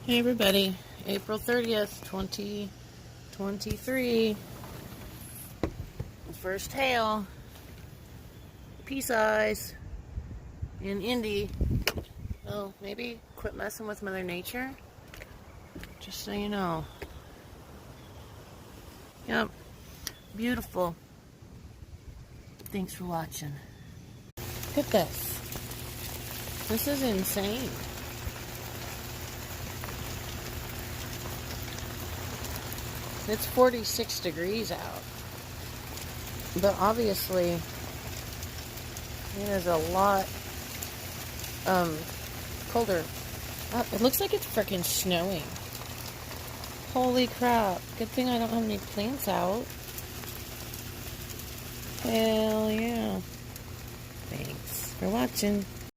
Hey everybody, April 30th, 2023. First hail, peace eyes, in Indy. Oh, maybe quit messing with Mother Nature? Just so you know. Yep, beautiful. Thanks for watching. Look at this. This is insane. It's 46 degrees out. But obviously, it is a lot colder. It looks like it's freaking snowing. Holy crap. Good thing I don't have any plants out. Hell yeah. Thanks for watching.